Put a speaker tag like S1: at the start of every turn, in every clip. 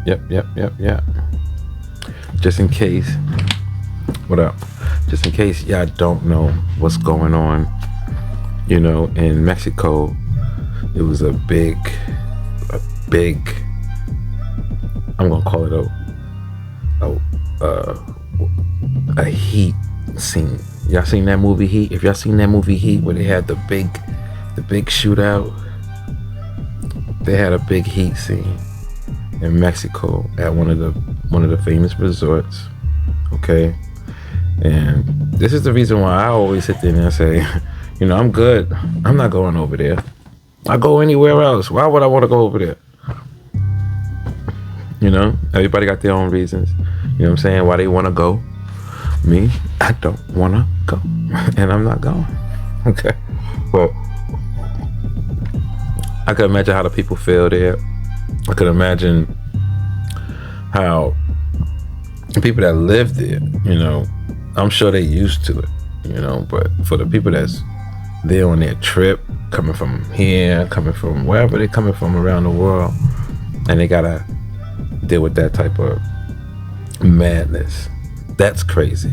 S1: Yep. Just in case, what up? Just in case y'all don't know what's going on, in Mexico, it was a big, I'm gonna call it a heat scene. Y'all seen that movie Heat? If y'all seen that movie Heat, where they had the big shootout, they had a big heat scene in Mexico at one of the famous resorts. Okay, and this is the reason why I always sit there and say, I'm good. I'm not going over there. I go anywhere else. Why would I want to go over there? Everybody got their own reasons. You know what I'm saying? Why they want to go. Me, I don't want to go. And I'm not going. Okay. But I could imagine how the people feel there. I could imagine how the people that live there, I'm sure they used to it, but for the people that's there on their trip, coming from here, coming from wherever they're coming from around the world, and they gotta deal with that type of madness. That's crazy.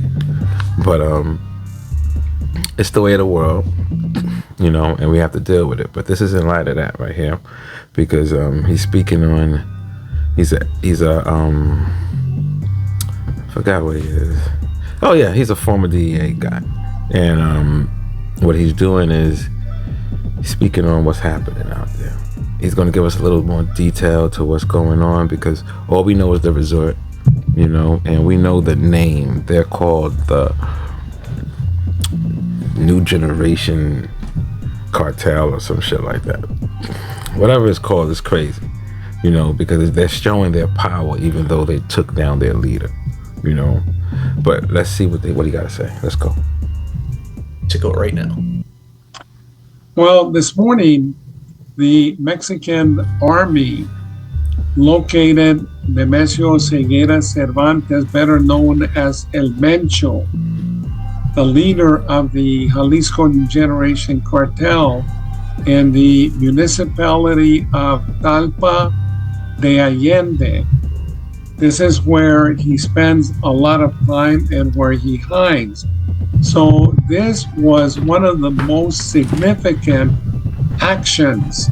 S1: But it's the way of the world, and we have to deal with it. But this is in light of that right here, because he's speaking on, he's a I forgot what he is. Oh yeah, he's a former DEA guy, and what he's doing is speaking on what's happening out there. He's going to give us a little more detail to what's going on, because all we know is the resort, and we know the name. They're called the New Generation Cartel or some shit like that. Whatever it's called is crazy, because they're showing their power even though they took down their leader, But let's see what he got to say. Let's go.
S2: To go right now.
S3: Well, this morning, the Mexican army located Nemesio Ceguera Cervantes, better known as El Mencho, the leader of the Jalisco New Generation Cartel, in the municipality of Talpa de Allende. This is where he spends a lot of time and where he hides. So this was one of the most significant actions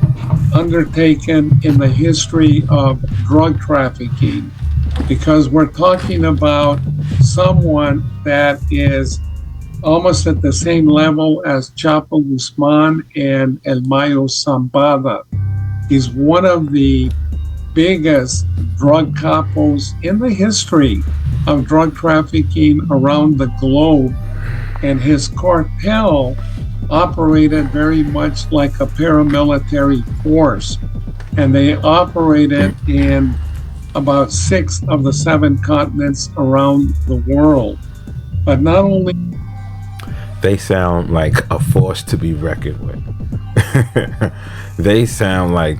S3: undertaken in the history of drug trafficking, because we're talking about someone that is almost at the same level as Chapo Guzman and El Mayo Zambada. He's one of the biggest drug capos in the history of drug trafficking around the globe. And his cartel operated very much like a paramilitary force. And they operated in about 6 of the 7 continents around the world. But not only...
S1: They sound like a force to be reckoned with. They sound like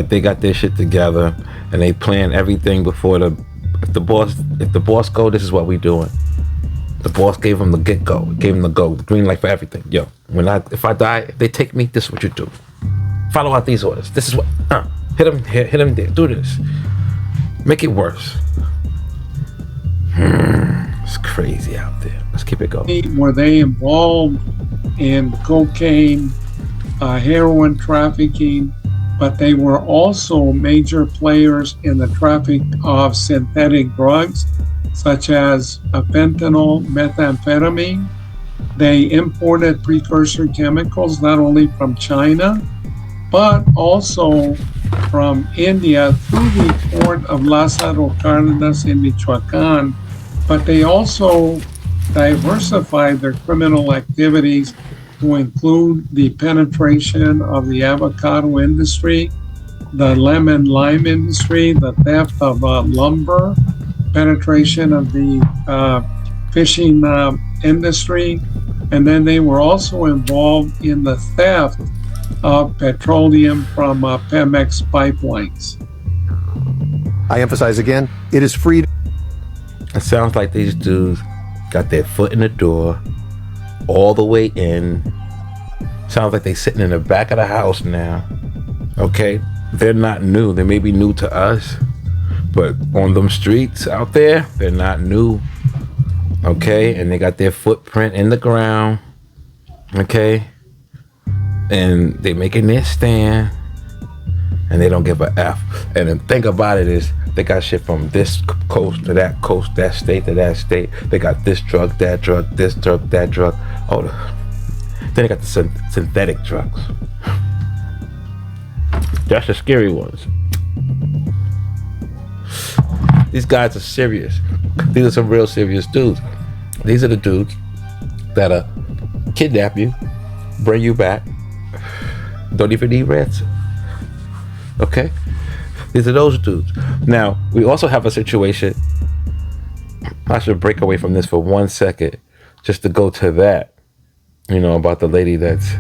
S1: they got their shit together and they plan everything before if the boss go, this is what we doing. The boss gave him the get-go, gave him the green light for everything. Yo, if I die, if they take me, this is what you do. Follow out these orders. This is what, hit him there, do this. Make it worse. It's crazy out there. Let's keep it going.
S3: Were they involved in cocaine, heroin trafficking, but they were also major players in the traffic of synthetic drugs, such as fentanyl, methamphetamine. They imported precursor chemicals not only from China, but also from India through the port of Lázaro Cárdenas in Michoacán. But they also diversified their criminal activities to include the penetration of the avocado industry, the lemon lime industry, the theft of lumber, penetration of the fishing industry, and then they were also involved in the theft of petroleum from Pemex pipelines.
S4: I emphasize again, it is free.
S1: It sounds like these dudes got their foot in the door all the way in. Sounds like they sitting in the back of the house now. Okay, they're not new. They may be new to us, But on them streets out there, they're not new. Okay, and they got their footprint in the ground. Okay, and they making their stand, and they don't give a F. And the thing about it is, they got shit from this coast to that coast, that state to that state. They got this drug, that drug, this drug, that drug. Oh, then they got the synthetic drugs. That's the scary ones. These guys are serious. These are some real serious dudes. These are the dudes that'll kidnap you, bring you back, don't even need ransom. Okay? These are those dudes. Now, we also have a situation. I should break away from this for 1 second just to go to that, about the lady that's,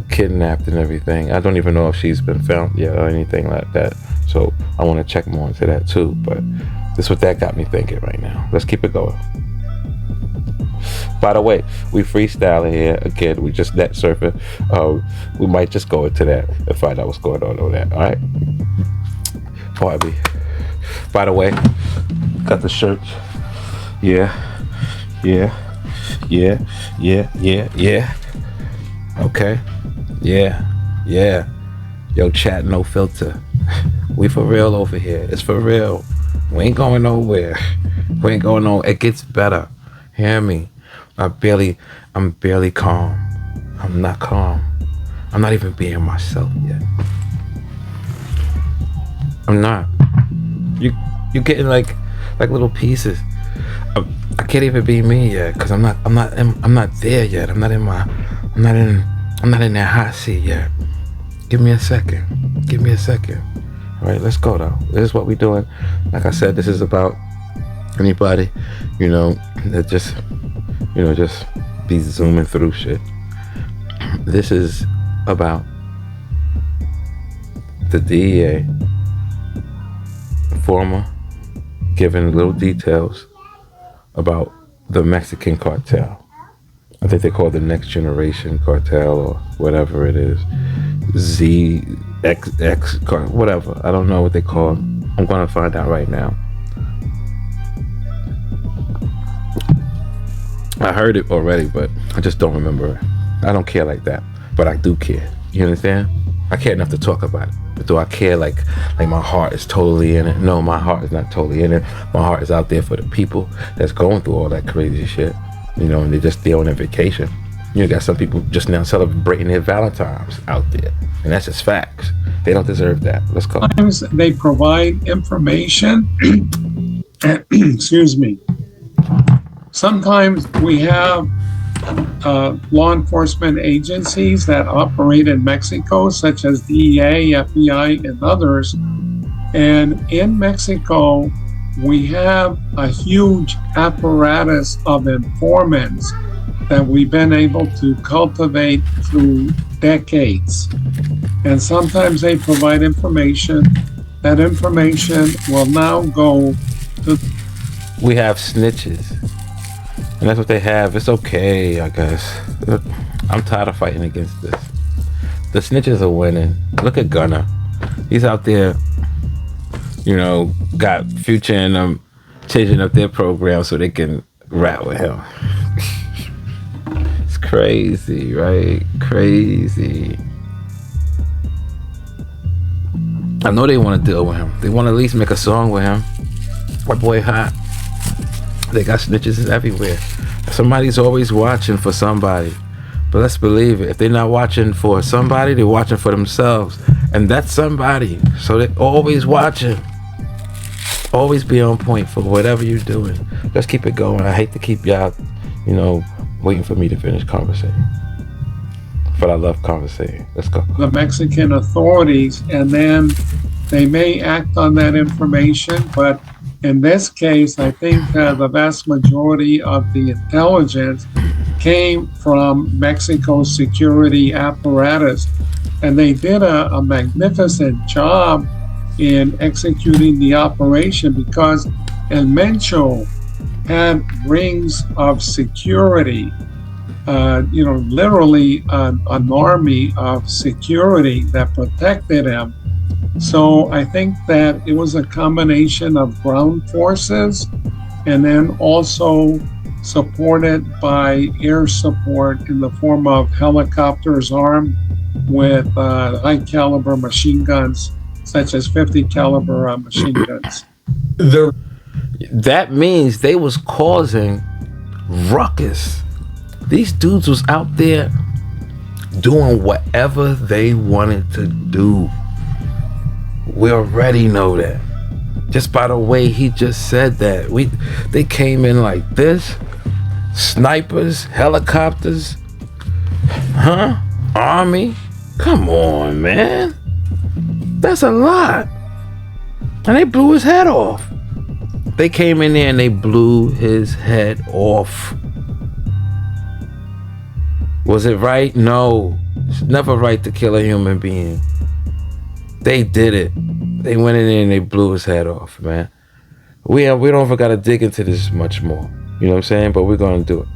S1: kidnapped and everything. I don't even know if she's been found yet or anything like that. So I want to check more into that too. But this is what that got me thinking right now. Let's keep it going. By the way, we freestyling here again. We just net surfing. We might just go into that and find out what's going on over that. All right. Pardon me. By the way, got the shirt. Yeah. Okay. Yeah. Yo, chat, no filter. We for real over here. It's for real. We ain't going nowhere. We ain't going nowhere. It gets better. Hear me? I'm barely calm. I'm not calm. I'm not even being myself yet. I'm not. You getting like little pieces. I can't even be me yet because I'm not there yet. I'm not in that hot seat yet. Give me a second. All right, let's go though. This is what we're doing. Like I said, this is about anybody, that just be zooming through shit. This is about the DEA former giving little details about the Mexican cartel. I think they call it the Next Generation Cartel or whatever it is. ZXX, whatever. I don't know what they call it. I'm going to find out right now. I heard it already, but I just don't remember it. I don't care like that, but I do care. You understand? I care enough to talk about it. But do I care like my heart is totally in it? No, my heart is not totally in it. My heart is out there for the people that's going through all that crazy shit. And they're just there on their vacation. You got some people just now celebrating their Valentine's out there. And that's just facts. They don't deserve that. Let's go.
S3: Sometimes they provide information. Excuse me. Sometimes we have law enforcement agencies that operate in Mexico, such as DEA, FBI, and others. And in Mexico, we have a huge apparatus of informants that we've been able to cultivate through decades. And sometimes they provide information. That information will now go to...
S1: We have snitches. And that's what they have. It's okay, I guess. I'm tired of fighting against this. The snitches are winning. Look at Gunna. He's out there, got Future in them changing up their program so they can rap with him. It's crazy, right? Crazy. I know they want to deal with him. They want to at least make a song with him. That boy hot. They got snitches everywhere. Somebody's always watching for somebody. But let's believe it. If they're not watching for somebody, they're watching for themselves. And that's somebody. So they're always watching. Always be on point for whatever you're doing. Let's keep it going. I hate to keep y'all, waiting for me to finish conversating. But I love conversating. Let's go.
S3: The Mexican authorities, and then they may act on that information, but in this case, I think the vast majority of the intelligence came from Mexico's security apparatus. And they did a magnificent job in executing the operation because El Mencho had rings of security, literally an army of security that protected him. So I think that it was a combination of ground forces and then also supported by air support in the form of helicopters armed with high caliber machine guns, such as 50 caliber machine guns.
S1: That means they was causing ruckus. These dudes was out there doing whatever they wanted to do. We already know that. Just by the way he just said that. They came in like this. Snipers, helicopters, army. Come on, man. That's a lot. And they blew his head off. They came in there and they blew his head off. Was it right? No. It's never right to kill a human being. They did it. They went in there and they blew his head off, man. We don't ever gotta dig into this much more. You know what I'm saying? But we're gonna do it.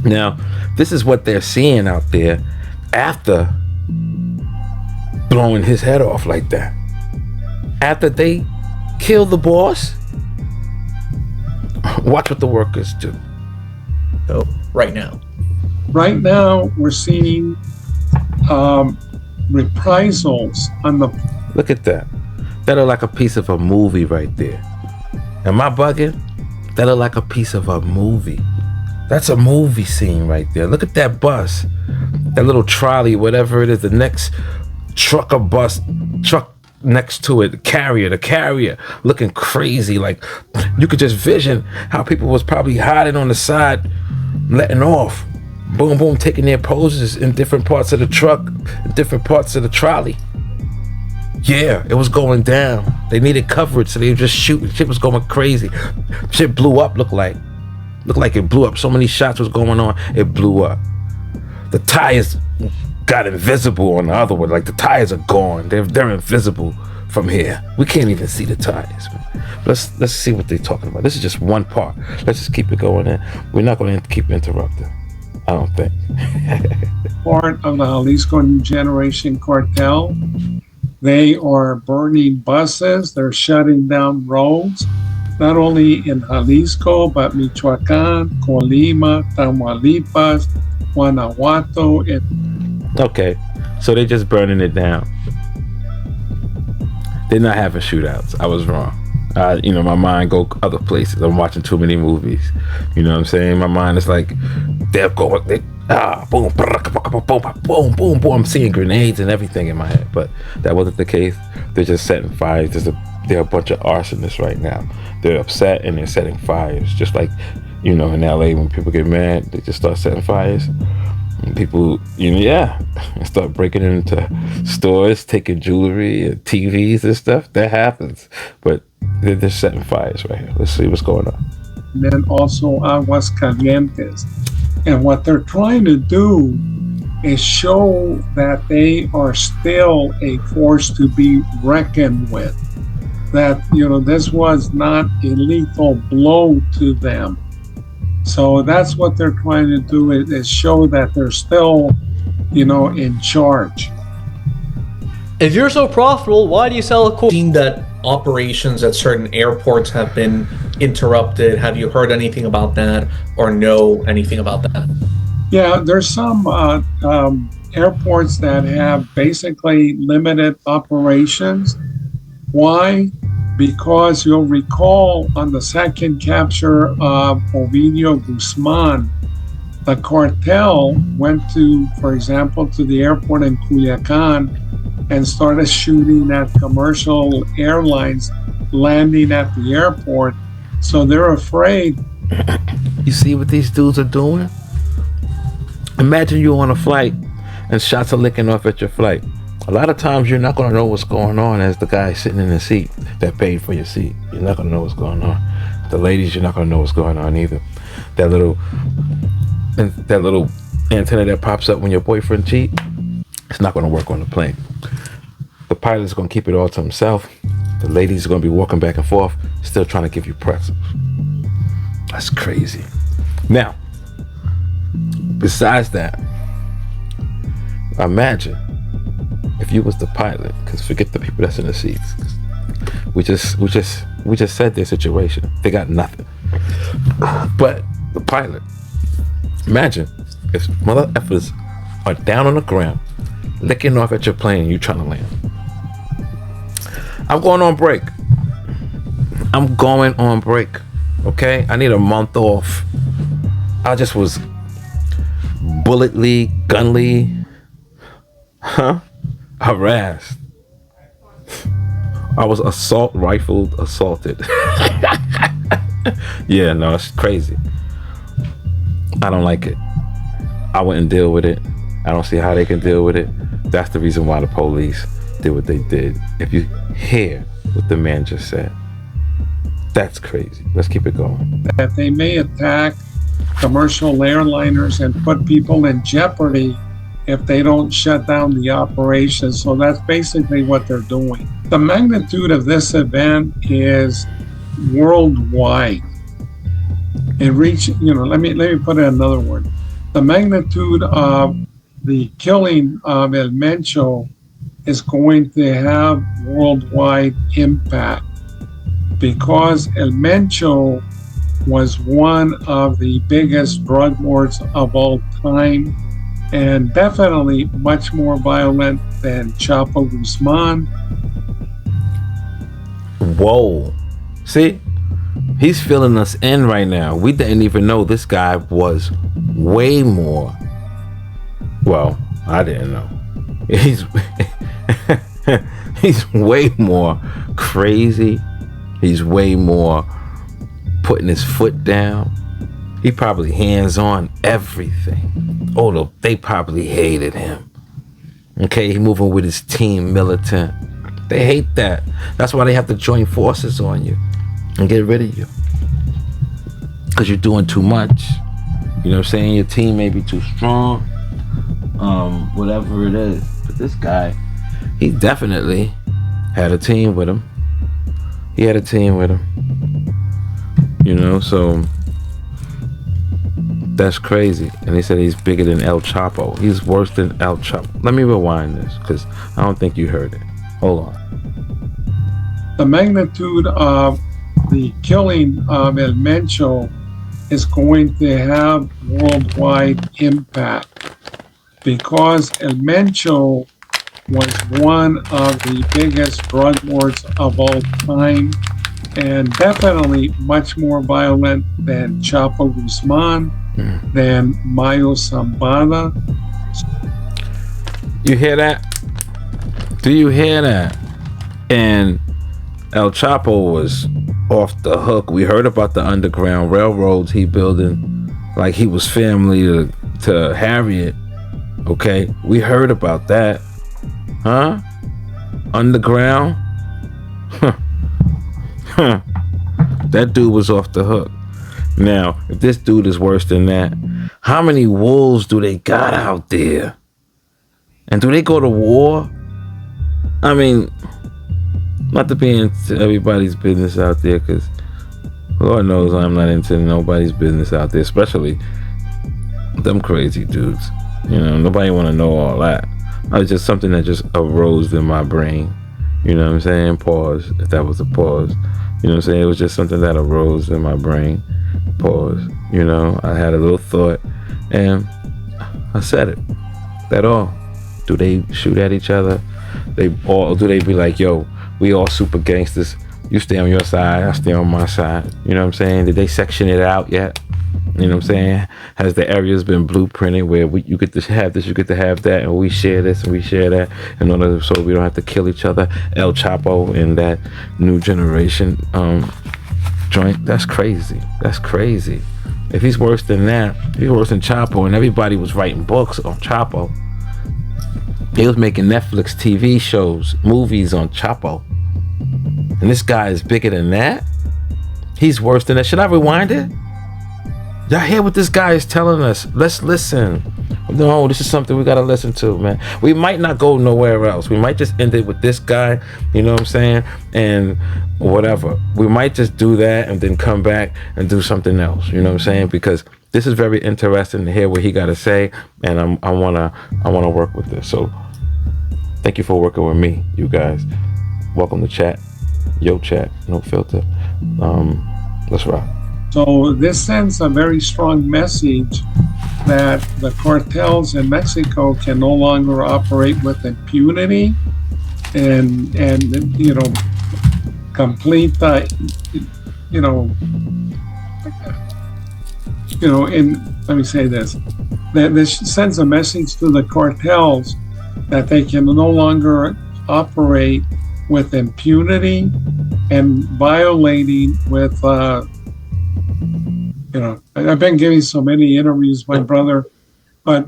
S1: Now, this is what they're seeing out there after blowing his head off like that. After they kill the boss, watch what the workers do.
S2: So, right now.
S3: Right now, we're seeing reprisals on the.
S1: Look at that. That look like a piece of a movie right there. Am I bugging? That look like a piece of a movie. That's a movie scene right there. Look at that bus. That little trolley, whatever it is, the next truck next to it, the carrier, looking crazy. Like you could just vision how people was probably hiding on the side, letting off. Boom, boom, taking their poses in different parts of the truck, in different parts of the trolley. Yeah, it was going down. They needed coverage, so they were just shooting. Shit was going crazy. Shit blew up, looked like it blew up. So many shots was going on, it blew up. The tires got invisible on the other one. Like the tires are gone. They're invisible from here. We can't even see the tires. Let's see what they're talking about. This is just one part. Let's just keep it going in. We're not going to keep interrupting. I don't think.
S3: Part of the Jalisco New Generation Cartel. They are burning buses. They're shutting down roads, not only in Jalisco, but Michoacán, Colima, Tamaulipas, Guanajuato.
S1: Okay, so they're just burning it down. They're not having shootouts. I was wrong. My mind go other places. I'm watching too many movies. You know what I'm saying? My mind is like, they're going, boom, boom, boom, boom. I'm seeing grenades and everything in my head, but that wasn't the case. They're just setting fires. They're a bunch of arsonists right now. They're upset and they're setting fires. Just like, in LA, when people get mad, they just start setting fires. And people, and start breaking into stores, taking jewelry and TVs and stuff. That happens. But they're just setting fires right here. Let's see what's going on.
S3: And then also Aguascalientes. And what they're trying to do is show that they are still a force to be reckoned with. That, this was not a lethal blow to them. So that's what they're trying to do is show that they're still, in charge.
S2: If you're so profitable, why do you sell a course? Seen that operations at certain airports have been interrupted. Have you heard anything about that or know anything about that?
S3: Yeah, there's some airports that have basically limited operations. Why? Because you'll recall on the second capture of Ovidio Guzman, the cartel went to, for example, to the airport in Culiacan and started shooting at commercial airlines landing at the airport. So they're afraid.
S1: You see what these dudes are doing? Imagine you're on a flight and shots are licking off at your flight. A lot of times you're not going to know what's going on as the guy sitting in the seat that paid for your seat. You're not going to know what's going on. The ladies, you're not going to know what's going on either. That little antenna that pops up when your boyfriend cheats, it's not going to work on the plane. The pilot's going to keep it all to himself. The ladies are going to be walking back and forth, still trying to give you pretzels. That's crazy. Now, besides that, imagine if you was the pilot, because forget the people that's in the seats. We just said their situation. They got nothing. But the pilot, imagine if mother effers are down on the ground, licking off at your plane and you trying to land. I'm going on break. Okay? I need a month off. I just was bulletly, gunly, harassed. I was assaulted. Yeah, no, it's crazy. I don't like it. I wouldn't deal with it. I don't see how they can deal with it. That's the reason why the police did what they did. If you hear what the man just said, that's crazy. Let's keep it going.
S3: That they may attack commercial airliners and put people in jeopardy if they don't shut down the operation. So that's basically what they're doing. The magnitude of this event is worldwide. It reached, let me put it another word. The magnitude of the killing of El Mencho is going to have worldwide impact, because El Mencho was one of the biggest drug lords of all time, and definitely much more violent than Chapo Guzman.
S1: Whoa. See? He's filling us in right now. We didn't even know this guy was way more. Well, I didn't know. He's way more crazy. He's way more putting his foot down. He probably hands on everything. Oh, they probably hated him. Okay, he moving with his team militant. They hate that. That's why they have to join forces on you and get rid of you, because you're doing too much. You know what I'm saying? Your team may be too strong, whatever it is. But this guy, he definitely had a team with him. So that's crazy. And he said he's bigger than El Chapo. He's worse than El Chapo. Let me rewind this, because I don't think you heard it. Hold on.
S3: The magnitude of the killing of El Mencho is going to have worldwide impact, because El Mencho was one of the biggest drug lords of all time, and definitely much more violent than Chapo Guzman, than Mayo Zambada.
S1: You hear that? Do you hear that? And El Chapo was off the hook. We heard about the underground railroads he building, like he was family to Harriet. Okay, we heard about that. Huh? Underground? That dude was off the hook. Now, if this dude is worse than that, how many wolves do they got out there? And do they go to war? I mean, not to be into everybody's business out there, because Lord knows I'm not into nobody's business out there, especially them crazy dudes. Nobody want to know all that. It's just something that just arose in my brain. You know what I'm saying? Pause, if that was a pause. You know what I'm saying? It was just something that arose in my brain. Pause. I had a little thought, and I said it. That all. Do they shoot at each other? Do they be like, yo, we all super gangsters. You stay on your side, I stay on my side. You know what I'm saying? Did they section it out yet? You know what I'm saying? Has the areas been blueprinted where you get to have this, you get to have that, and we share this and we share that, in order so we don't have to kill each other? El Chapo and that new generation joint. That's crazy. That's crazy. If he's worse than that, he's worse than Chapo, and everybody was writing books on Chapo. They was making Netflix TV shows, movies on Chapo. And this guy is bigger than that? He's worse than that. Should I rewind it? Y'all hear what this guy is telling us? Let's listen. No, this is something we gotta listen to, man. We might not go nowhere else. We might just end it with this guy, you know what I'm saying? And whatever. We might just do that and then come back and do something else, you know what I'm saying? Because this is very interesting to hear what he gotta say, and I wanna work with this. So Thank you for working with me, you guys. Welcome to chat. Yo, chat, no filter. Let's rock.
S3: So this sends a very strong message that the cartels in Mexico can no longer operate with impunity and complete let me say this, that this sends a message to the cartels that they can no longer operate with impunity and violating with I've been giving so many interviews, my brother, but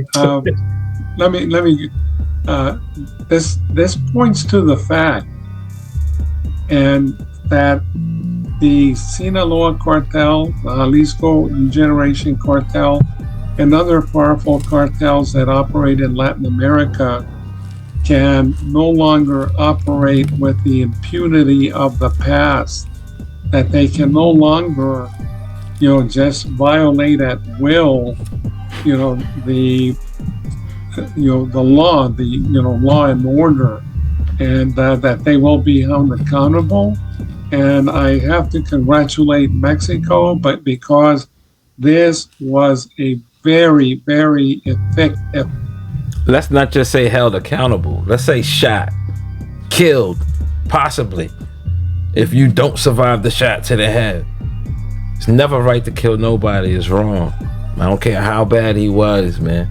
S3: this points to the fact and that the Sinaloa cartel, the Jalisco New Generation cartel, and other powerful cartels that operate in Latin America can no longer operate with the impunity of the past, that they can no longer, just violate at will, the law, law and order, and that they will be held accountable. And I have to congratulate Mexico, but because this was a very, very effective.
S1: Let's not just say held accountable. Let's say shot, killed, possibly. If you don't survive the shot to the head, it's never right to kill nobody. It's wrong. I don't care how bad he was, man.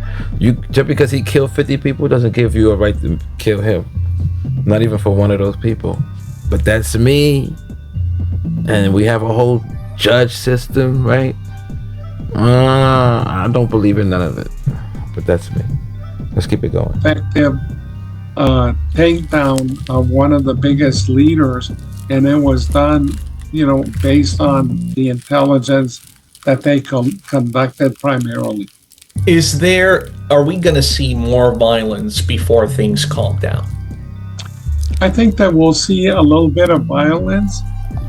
S1: Just because he killed 50 people doesn't give you a right to kill him. Not even for one of those people. But that's me. And we have a whole judge system, right? I don't believe in none of it. But that's me. Let's keep it going.
S3: Effective takedown of one of the biggest leaders, and it was done, based on the intelligence that they conducted primarily.
S2: Are we going to see more violence before things calm down?
S3: I think that we'll see a little bit of violence,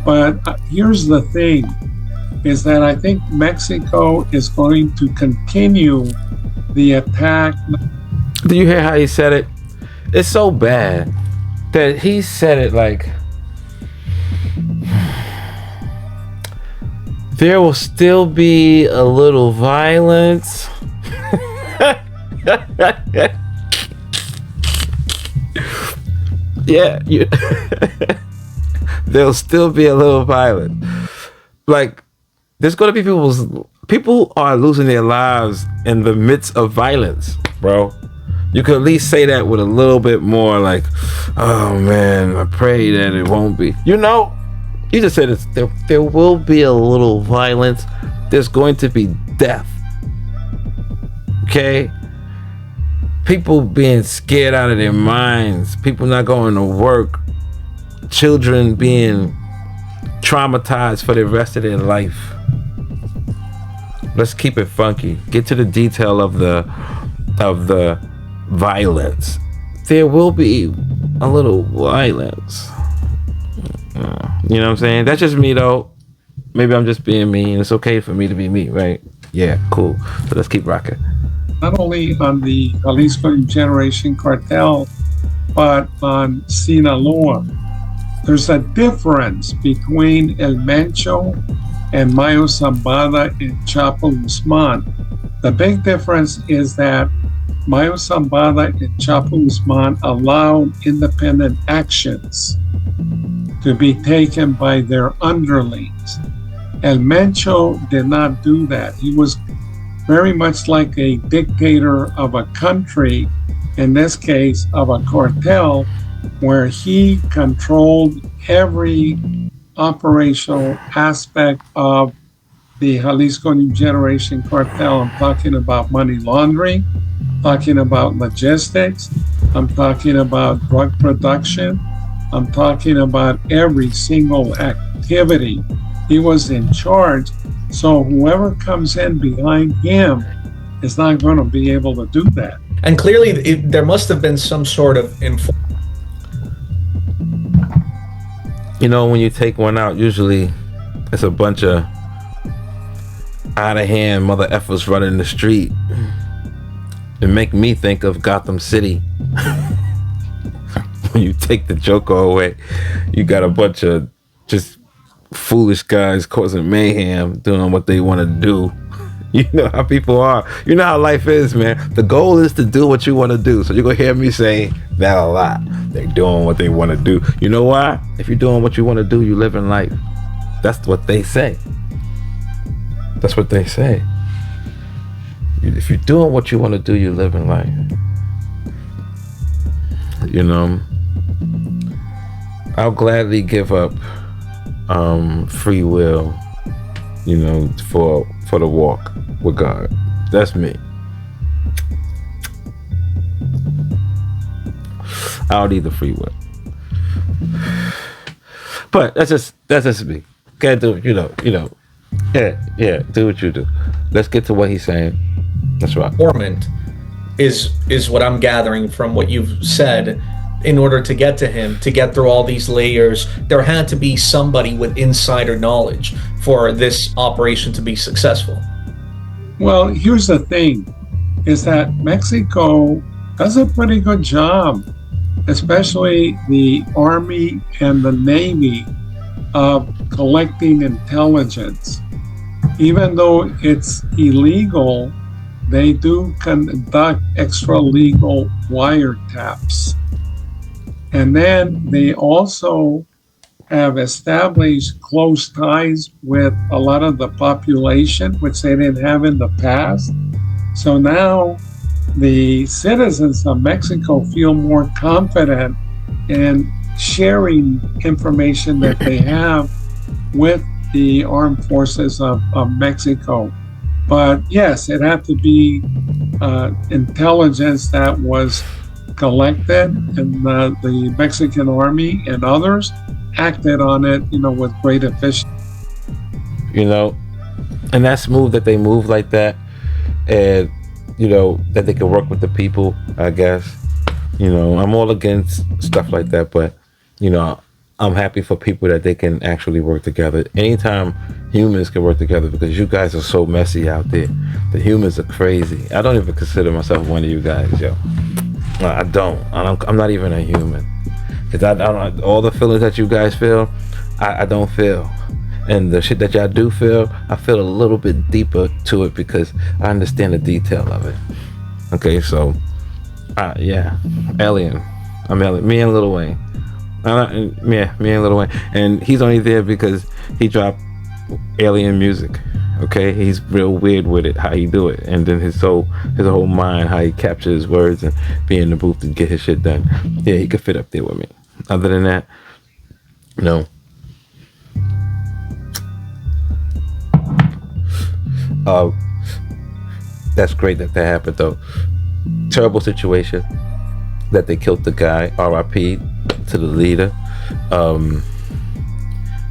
S3: but here's the thing, is that I think Mexico is going to continue the attack.
S1: Do you hear how he said it? It's so bad that he said it like, there will still be a little violence. Yeah, there'll still be a little violence. Like, there's gonna be people are losing their lives in the midst of violence, bro. You could at least say that with a little bit more like, oh man, I pray that it won't be. You just said there will be a little violence. There's going to be death. Okay? People being scared out of their minds. People not going to work. Children being traumatized for the rest of their life. Let's keep it funky. Get to the detail of the violence. There will be a little violence. You know what I'm saying? That's just me though. Maybe I'm just being me, and it's okay for me to be me, right? Yeah, cool. So let's keep rocking.
S3: Not only on the Jalisco New Generation cartel, but on Sinaloa. There's a difference between El Mencho and Mayo Zambada and Chapo Guzman. The big difference is that Mayo Zambada and Chapo Guzman allowed independent actions to be taken by their underlings. El Mencho did not do that. He was very much like a dictator of a country, in this case of a cartel, where he controlled every operational aspect of the Jalisco New Generation cartel. I'm talking about money laundering, talking about logistics, I'm talking about drug production, I'm talking about every single activity. He was in charge, so whoever comes in behind him is not going to be able to do that.
S2: And clearly, there must have been some sort of
S1: when you take one out, usually it's a bunch of out-of-hand mother effers running the street. It make me think of Gotham City. when you take the Joker away, you got a bunch of just foolish guys causing mayhem, doing what they want to do. You know how people are. You know how life is, man. The goal is to do what you want to do. So you're going to hear me saying that a lot. They're doing what they want to do. You know why? If you're doing what you want to do, you live in life. That's what they say. That's what they say. If you're doing what you want to do, you live in life. You know, I'll gladly give up free will, you know, for the walk with God. That's me. I'll need the free will. But that's just me. Can't do, you know. Yeah, do what you do. Let's get to what he's saying. That's right.
S2: Informant is what I'm gathering from what you've said. In order to get to him, to get through all these layers, there had to be somebody with insider knowledge for this operation to be successful.
S3: Well, here's the thing, is that Mexico does a pretty good job, especially the Army and the Navy, of collecting intelligence. Even though it's illegal, they do conduct extra legal wiretaps. And then they also have established close ties with a lot of the population, which they didn't have in the past. So now the citizens of Mexico feel more confident in sharing information that they have with the armed forces of Mexico. But yes, it had to be intelligence that was collected, and the Mexican army and others acted on it, you know, with great efficiency.
S1: You know, and that's smooth that they move like that, and you know that they can work with the people. I guess, you know, I'm all against stuff like that, but you know, I'm happy for people that they can actually work together. Anytime humans can work together, because you guys are so messy out there. The humans are crazy. I don't even consider myself one of you guys, yo. I don't. I'm not even a human. Cause I don't. All the feelings that you guys feel, I don't feel. And the shit that y'all do feel, I feel a little bit deeper to it because I understand the detail of it. Okay, so, yeah, Alien. I'm Alien. Me and Lil Wayne. Me and Lil Wayne. And he's only there because he dropped Alien music. Okay, he's real weird with it, how he do it, and then his whole mind, how he captures his words and be in the booth to get his shit done. Yeah, he could fit up there with me. Other than that, no. That's great that happened though. Terrible situation that they killed the guy. R.I.P. to the leader.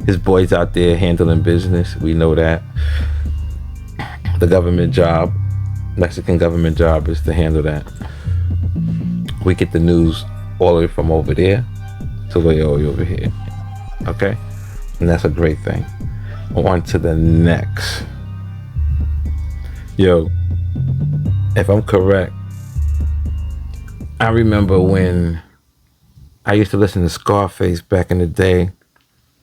S1: His boy's out there handling business. We know that. The government job, Mexican government job, is to handle that. We get the news all the way from over there to way over here. Okay? And that's a great thing. On to the next. Yo, if I'm correct, I remember when I used to listen to Scarface back in the day.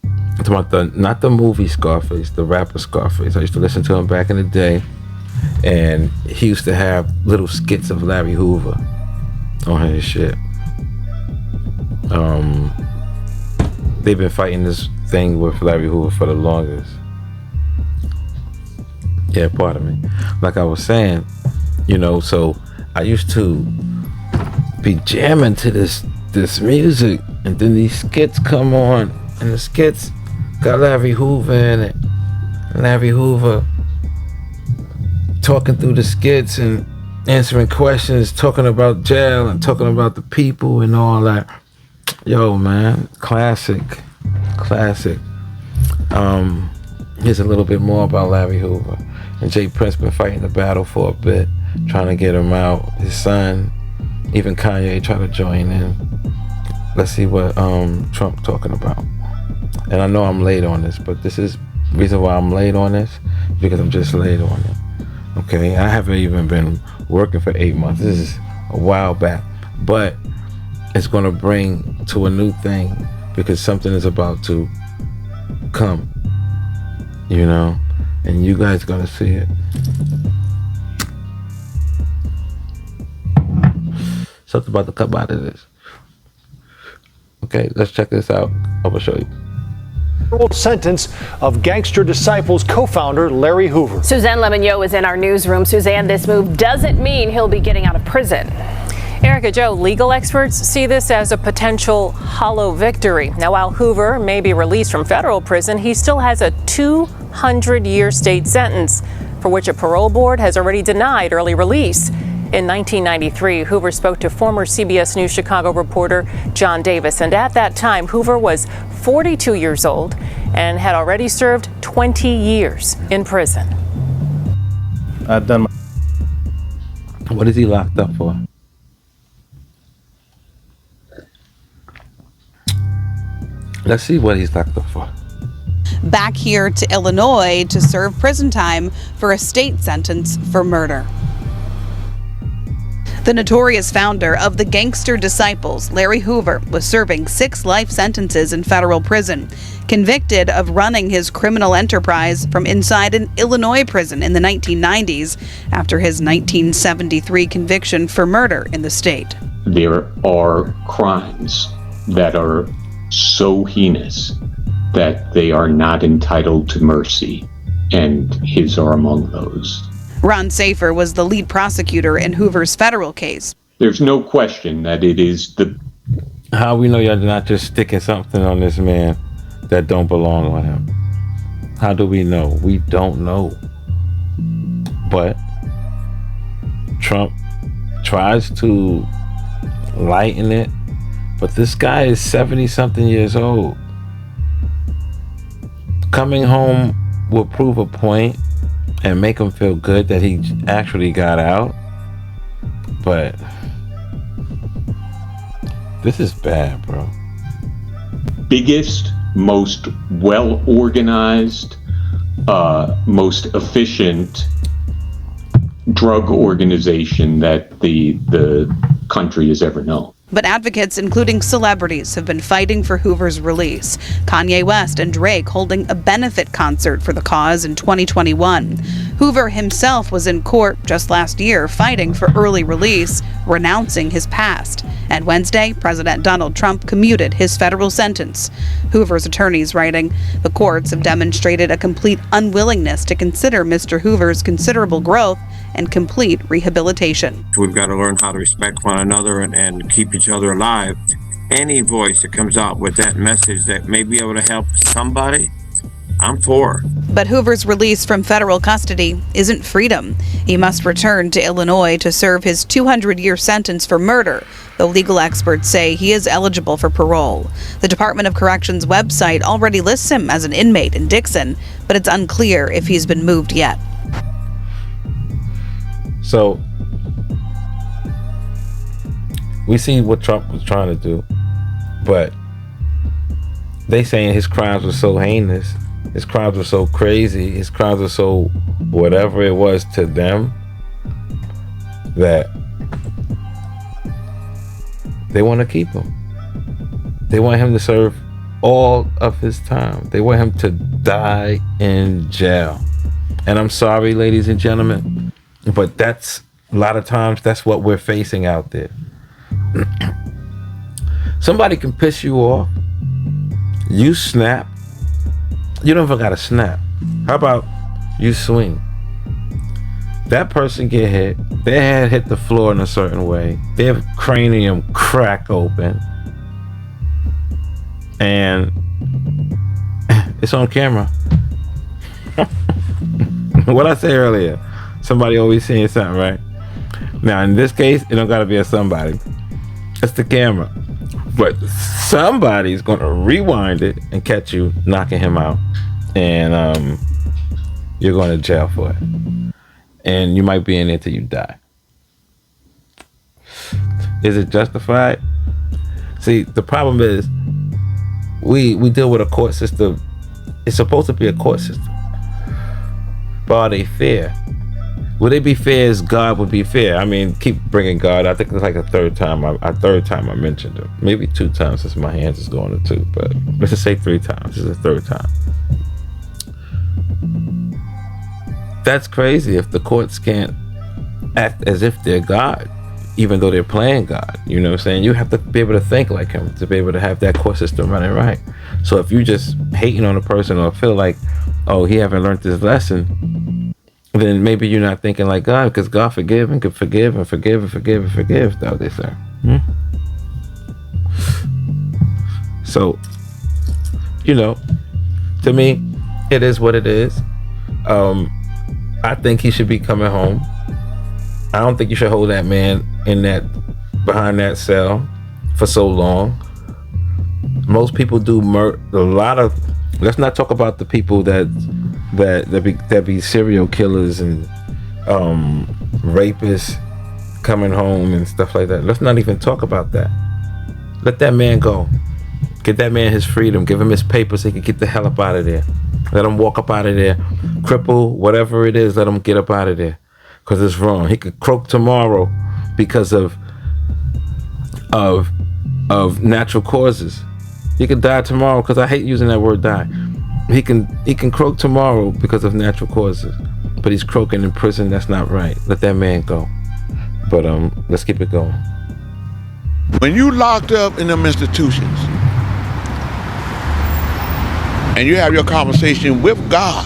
S1: I'm talking about not the movie Scarface, the rapper Scarface. I used to listen to him back in the day, and he used to have little skits of Larry Hoover on his shit. They've been fighting this thing with Larry Hoover for the longest. Yeah, pardon me. Like I was saying, you know, so I used to be jamming to this music, and then these skits come on, and the skits got Larry Hoover in it. And Larry Hoover talking through the skits and answering questions, talking about jail and talking about the people and all that. Yo, man, classic. Here's a little bit more about Larry Hoover. And Jay Prince been fighting the battle for a bit, trying to get him out. His son, even Kanye tried to join in. Let's see what Trump talking about. And I know I'm late on this, but this is the reason why I'm late on this, because I'm just late on it. Okay, I haven't even been working for 8 months. This is a while back, but it's gonna bring to a new thing because something is about to come, you know, and you guys gonna see it. Something about to come out of this. Okay, let's check this out. I will show you.
S5: Sentence of Gangster Disciples co-founder Larry Hoover.
S6: Suzanne Lemonnier is in our newsroom. Suzanne, this move doesn't mean he'll be getting out of prison.
S7: Erica Joe, legal experts see this as a potential hollow victory. Now, while Hoover may be released from federal prison, he still has a 200-year state sentence for which a parole board has already denied early release. In 1993, Hoover spoke to former CBS News Chicago reporter John Davis, and at that time, Hoover was 42 years old and had already served 20 years in prison.
S8: I've done.
S1: What is he locked up for? Let's see what he's locked up for.
S9: Back here to Illinois to serve prison time for a state sentence for murder. The notorious founder of the Gangster Disciples, Larry Hoover, was serving 6 life sentences in federal prison, convicted of running his criminal enterprise from inside an Illinois prison in the 1990s after his 1973 conviction for murder in the state.
S10: There are crimes that are so heinous that they are not entitled to mercy, and his are among those.
S9: Ron Safer was the lead prosecutor in Hoover's federal case.
S10: There's no question that it is the...
S1: How we know you're not just sticking something on this man that don't belong on him? How do we know? We don't know. But Trump tries to lighten it, but this guy is 70-something years old. Coming home will prove a point and make him feel good that he actually got out. But this is bad, bro.
S10: Biggest, most well-organized, most efficient drug organization that the country has ever known.
S9: But advocates, including celebrities, have been fighting for Hoover's release. Kanye West and Drake holding a benefit concert for the cause in 2021. Hoover himself was in court just last year fighting for early release, renouncing his past. And Wednesday, President Donald Trump commuted his federal sentence. Hoover's attorneys writing, "The courts have demonstrated a complete unwillingness to consider Mr. Hoover's considerable growth and complete rehabilitation.
S11: We've got to learn how to respect one another and keep each other alive. Any voice that comes out with that message that may be able to help somebody, I'm for."
S9: But Hoover's release from federal custody isn't freedom. He must return to Illinois to serve his 200-year sentence for murder, though legal experts say he is eligible for parole. The Department of Corrections website already lists him as an inmate in Dixon, but it's unclear if he's been moved yet.
S1: So we see what Trump was trying to do, but they saying his crimes were so heinous, his crimes were so crazy, his crimes were so whatever it was to them, that they want to keep him. They want him to serve all of his time. They want him to die in jail. And I'm sorry, ladies and gentlemen, but that's a lot of times that's what we're facing out there. Somebody can piss you off, you snap. You don't even gotta snap. How about you swing? That person get hit, their head hit the floor in a certain way, their cranium crack open, and it's on camera. What I say earlier, somebody always saying something, right? Now in this case, it don't gotta be a somebody. It's the camera. But somebody's gonna rewind it and catch you knocking him out. And you're going to jail for it. And you might be in there till you die. Is it justified? See, the problem is we deal with a court system. It's supposed to be a court system. But are they fair? Would it be fair as God would be fair? I mean, keep bringing God. I think it's like a third time I mentioned him. Maybe 2 times since my hands is going to 2, but let's just say 3 times. This is the 3rd time. That's crazy if the courts can't act as if they're God, even though they're playing God. You know what I'm saying? You have to be able to think like him to be able to have that court system running right. So if you just hating on a person or feel like, oh, he haven't learned this lesson, then maybe you're not thinking like God, because God forgive and could forgive and forgive and forgive and forgive, though they say. So, you know, to me, it is what it is. I think he should be coming home. I don't think you should hold that man behind that cell for so long. Most people do let's not talk about the people that be serial killers and rapists coming home and stuff like that. Let's not even talk about that. Let that man go. Get that man his freedom. Give him his papers so he can get the hell up out of there. Let him walk up out of there. Cripple, whatever it is, let him get up out of there. Because it's wrong. He could croak tomorrow because of natural causes. He could die tomorrow, because I hate using that word die. He can croak tomorrow because of natural causes. But he's croaking in prison. That's not right. Let that man go. But let's keep it going.
S12: When you locked up in them institutions and you have your conversation with God,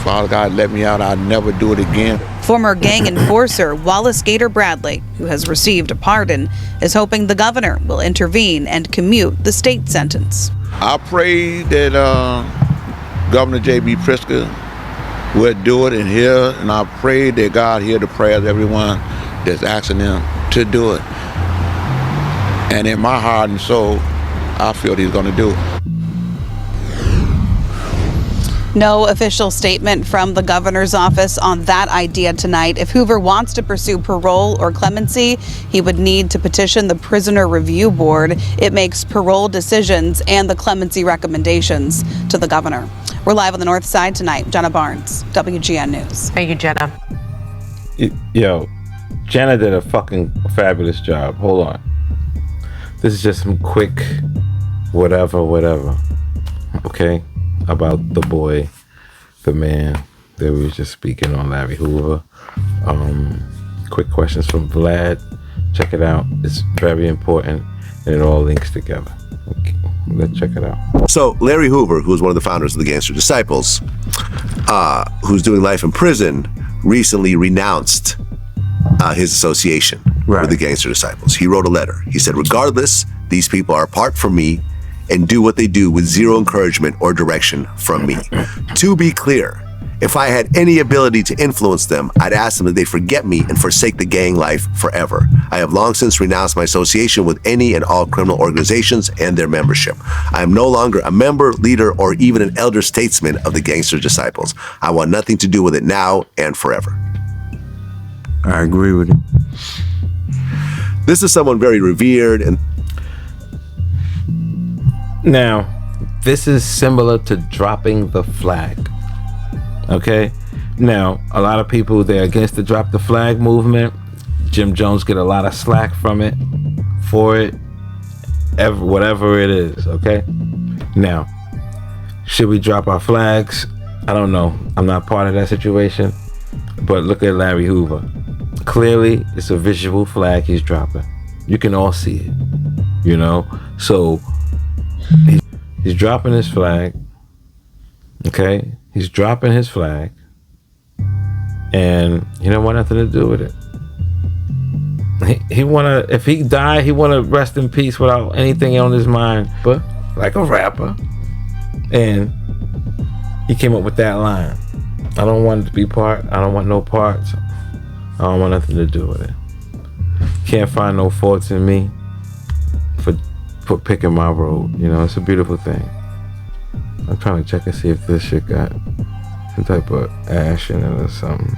S12: Father God, let me out. I'll never do it again.
S9: Former gang enforcer Wallace Gator Bradley, who has received a pardon, is hoping the governor will intervene and commute the state sentence.
S12: I pray that Governor J.B. Pritzker will do it in here, and I pray that God hear the prayers of everyone that's asking him to do it. And in my heart and soul, I feel he's going to do it.
S9: No official statement from the governor's office on that idea tonight. If Hoover wants to pursue parole or clemency, he would need to petition the Prisoner Review Board. It makes parole decisions and the clemency recommendations to the governor. We're live on the North Side tonight. Jenna Barnes, WGN News.
S13: Thank you, Jenna.
S1: Yo, Jenna did a fucking fabulous job. Hold on. This is just some quick whatever. Okay? About the boy, the man that we were just speaking on, Larry Hoover. Quick questions from Vlad. Check it out. It's very important, and it all links together. Okay, let's check it out.
S14: So Larry Hoover, who was one of the founders of the Gangster Disciples, who's doing life in prison, recently renounced his association with the Gangster Disciples. He wrote a letter. He said, regardless, these people are apart from me and do what they do with zero encouragement or direction from me. To be clear, if I had any ability to influence them, I'd ask them that they forget me and forsake the gang life forever. I have long since renounced my association with any and all criminal organizations and their membership. I am no longer a member, leader, or even an elder statesman of the Gangster Disciples. I want nothing to do with it now and forever.
S15: I agree with you.
S14: This is someone very revered and
S1: now, this is similar to dropping the flag. Okay? Now, a lot of people, they're against the drop the flag movement. Jim Jones get a lot of slack from it, for it, whatever it is, okay? Now, should we drop our flags? I don't know. I'm not part of that situation. But look at Larry Hoover. Clearly, it's a visual flag he's dropping. You can all see it, you know? So, he's dropping his flag, okay? He's dropping his flag, and he don't want nothing to do with it. He wanna, if he die, he wanna rest in peace without anything on his mind, but like a rapper. And he came up with that line. I don't want it to be part. I don't want no parts. I don't want nothing to do with it. Can't find no faults in me for picking my road. You know, it's a beautiful thing. I'm trying to check and see if this shit got some type of ash in it or something.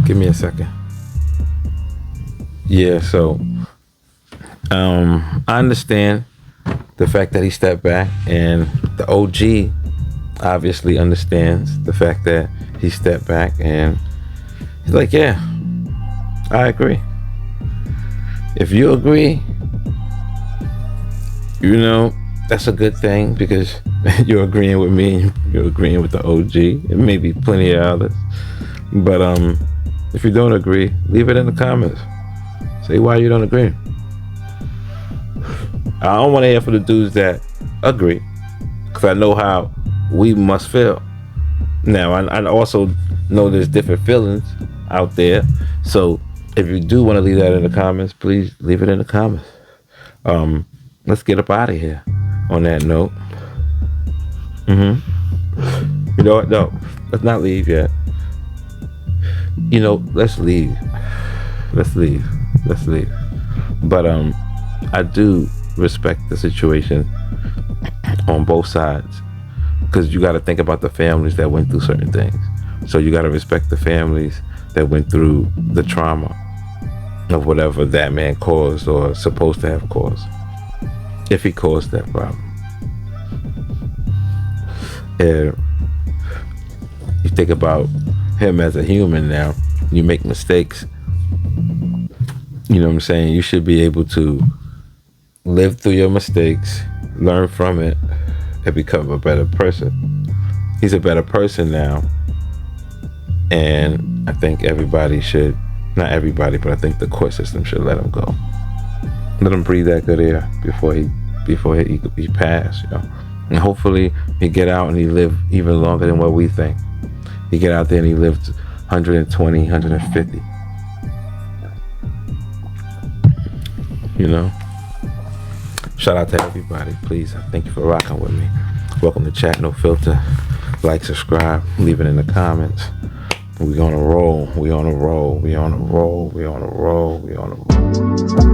S1: Give me a second. Yeah, so I understand the fact that he stepped back, and the OG obviously understands the fact that he stepped back, and he's like, yeah, I agree. If you agree, you know, that's a good thing, because you're agreeing with me and you're agreeing with the OG, and maybe plenty of others. But if you don't agree, leave it in the comments. Say why you don't agree. I don't want to hear from the dudes that agree, because I know how we must feel. Now, I also know there's different feelings out there. So if you do want to leave that in the comments, please leave it in the comments. Let's get up out of here on that note. You know what? No, let's not leave yet. You know, let's leave. Let's leave. But I do respect the situation on both sides, because you got to think about the families that went through certain things. So you got to respect the families that went through the trauma of whatever that man caused or supposed to have caused, if he caused that problem. And you think about him as a human now, you make mistakes. You know what I'm saying? You should be able to live through your mistakes, learn from it, and become a better person. He's a better person now. And I think everybody should, not everybody, but I think the court system should let him go. Let him breathe that good air before he passed, you know. And hopefully he get out and he live even longer than what we think. He get out there and he lived 120, 150. You know? Shout out to everybody, please. Thank you for rocking with me. Welcome to Chat No Filter. Like, subscribe, leave it in the comments. We on a roll. We on a roll. We on a roll. We on a roll. We on a roll.